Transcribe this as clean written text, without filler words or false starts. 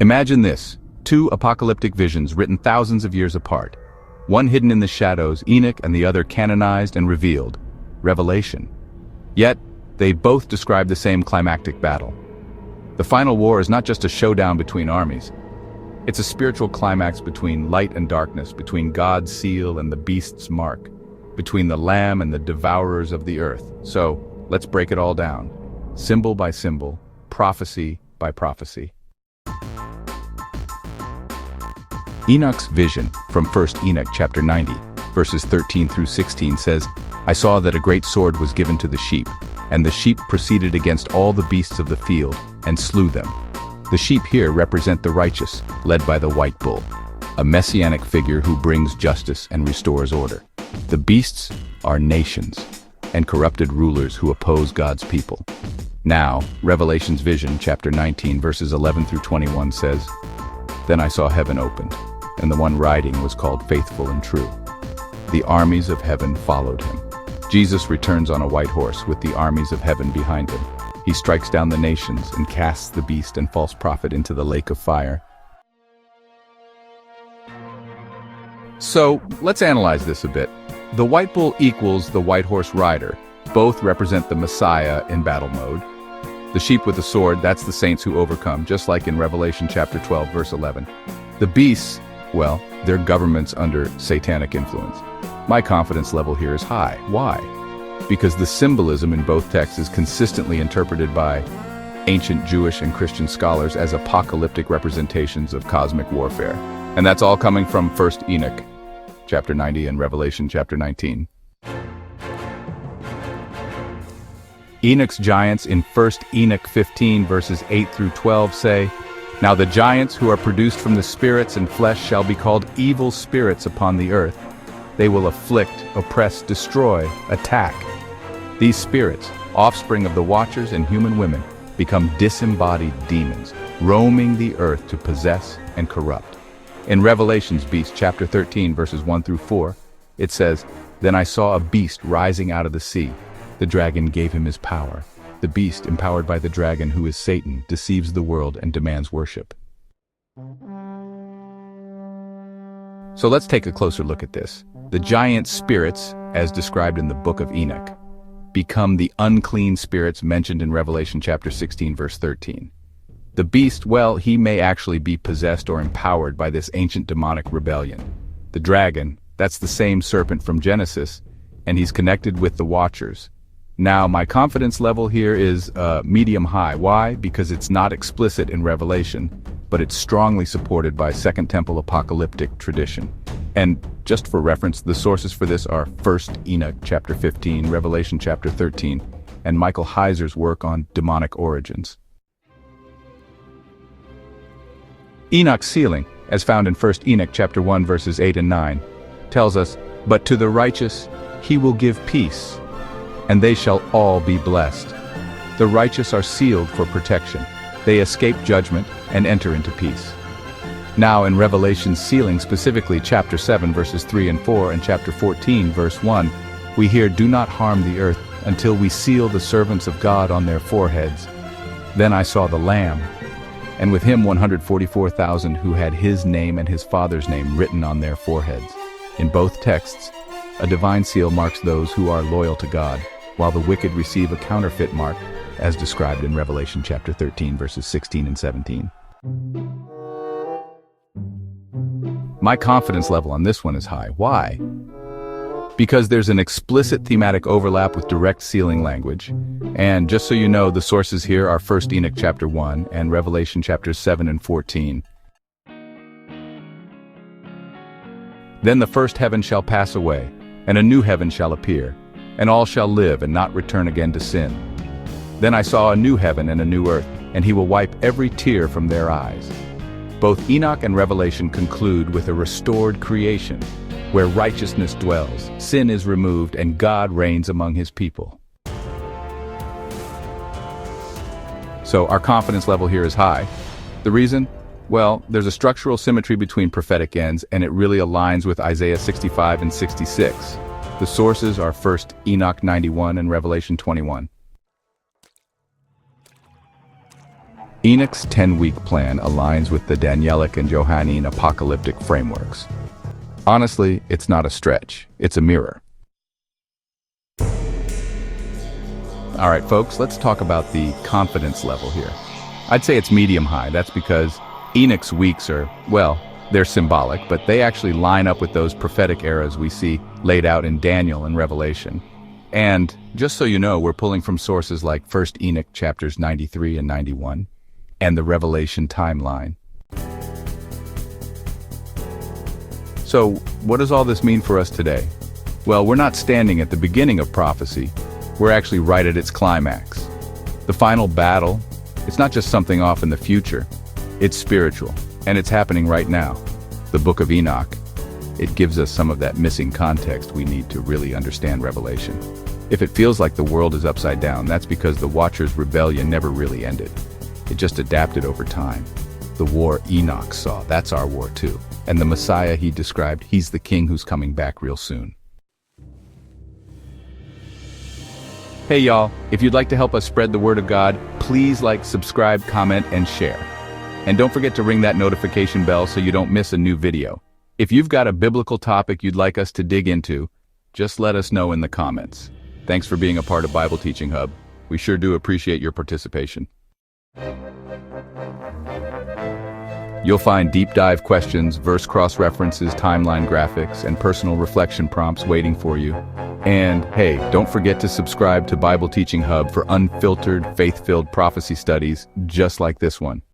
Imagine this, two apocalyptic visions written thousands of years apart. One hidden in the shadows, Enoch, and the other canonized and revealed, Revelation. Yet, they both describe the same climactic battle. The final war is not just a showdown between armies. It's a spiritual climax between light and darkness, between God's seal and the beast's mark, between the Lamb and the devourers of the earth. So, let's break it all down, symbol by symbol, prophecy by prophecy. Enoch's vision from 1 Enoch chapter 90, verses 13 through 16 says, "I saw that a great sword was given to the sheep, and the sheep proceeded against all the beasts of the field and slew them." The sheep here represent the righteous, led by the white bull, a messianic figure who brings justice and restores order. The beasts are nations and corrupted rulers who oppose God's people. Now, Revelation's vision, chapter 19, verses 11 through 21 says, "Then I saw heaven opened, and the one riding was called Faithful and True. The armies of heaven followed him." Jesus returns on a white horse with the armies of heaven behind him. He strikes down the nations and casts the beast and false prophet into the lake of fire. So, let's analyze this a bit. The white bull equals the white horse rider. Both represent the Messiah in battle mode. The sheep with the sword, that's the saints who overcome, just like in Revelation chapter 12, verse 11. The beasts, well, they're governments under satanic influence. My confidence level here is high. Why? Because the symbolism in both texts is consistently interpreted by ancient Jewish and Christian scholars as apocalyptic representations of cosmic warfare. And that's all coming from 1 Enoch, chapter 90, and Revelation chapter 19. Enoch's giants in 1 Enoch 15, verses 8 through 12 say, "Now the giants who are produced from the spirits and flesh shall be called evil spirits upon the earth. They will afflict, oppress, destroy, attack. These spirits, offspring of the watchers and human women, become disembodied demons, roaming the earth to possess and corrupt." In Revelation's beast, chapter 13, verses 1 through 4, it says, "Then I saw a beast rising out of the sea. The dragon gave him his power. The beast, empowered by the dragon, who is Satan, deceives the world and demands worship." So let's take a closer look at this. The giant spirits, as described in the Book of Enoch, become the unclean spirits mentioned in Revelation chapter 16, verse 13. The beast, well, he may actually be possessed or empowered by this ancient demonic rebellion. The dragon, that's the same serpent from Genesis, and he's connected with the Watchers. Now, my confidence level here is medium high. Why? Because it's not explicit in Revelation, but it's strongly supported by Second Temple apocalyptic tradition. And just for reference, the sources for this are 1 Enoch chapter 15, Revelation chapter 13, and Michael Heiser's work on demonic origins. Enoch's sealing, as found in 1 Enoch chapter 1, verses 8 and 9, tells us, "But to the righteous he will give peace, and they shall all be blessed. The righteous are sealed for protection. They escape judgment and enter into peace." Now in Revelation's sealing, specifically chapter 7, verses 3 and 4, and chapter 14, verse 1, we hear, "Do not harm the earth until we seal the servants of God on their foreheads. Then I saw the Lamb, and with him 144,000 who had his name and his father's name written on their foreheads." In both texts, a divine seal marks those who are loyal to God, while the wicked receive a counterfeit mark, as described in Revelation chapter 13, verses 16 and 17. My confidence level on this one is high. Why? Because there's an explicit thematic overlap with direct sealing language. And just so you know, the sources here are 1 Enoch chapter 1 and Revelation chapters 7 and 14. "Then the first heaven shall pass away, and a new heaven shall appear, and all shall live and not return again to sin. Then I saw a new heaven and a new earth, and he will wipe every tear from their eyes." Both Enoch and Revelation conclude with a restored creation, where righteousness dwells, sin is removed, and God reigns among his people. So our confidence level here is high. The reason? Well, there's a structural symmetry between prophetic ends, and it really aligns with Isaiah 65 and 66. The sources are 1 Enoch 91 and Revelation 21. Enoch's 10-week plan aligns with the Danielic and Johannine apocalyptic frameworks. Honestly, it's not a stretch, it's a mirror. All right, folks, let's talk about the confidence level here. I'd say it's medium-high. That's because Enoch's weeks are, well, they're symbolic, but they actually line up with those prophetic eras we see laid out in Daniel and Revelation. And just so you know, we're pulling from sources like 1 Enoch chapters 93 and 91, and the Revelation timeline. So, what does all this mean for us today? Well, we're not standing at the beginning of prophecy. We're actually right at its climax. The final battle, it's not just something off in the future. It's spiritual, and it's happening right now. The Book of Enoch, it gives us some of that missing context we need to really understand Revelation. If it feels like the world is upside down, that's because the Watcher's rebellion never really ended. It just adapted over time. The war Enoch saw, that's our war too. And the Messiah he described, he's the king who's coming back real soon. Hey y'all, if you'd like to help us spread the word of God, please like, subscribe, comment, and share. And don't forget to ring that notification bell so you don't miss a new video. If you've got a biblical topic you'd like us to dig into, just let us know in the comments. Thanks for being a part of Bible Teaching Hub. We sure do appreciate your participation. You'll find deep dive questions, verse cross-references, timeline graphics, and personal reflection prompts waiting for you. And hey, don't forget to subscribe to Bible Teaching Hub for unfiltered, faith-filled prophecy studies just like this one.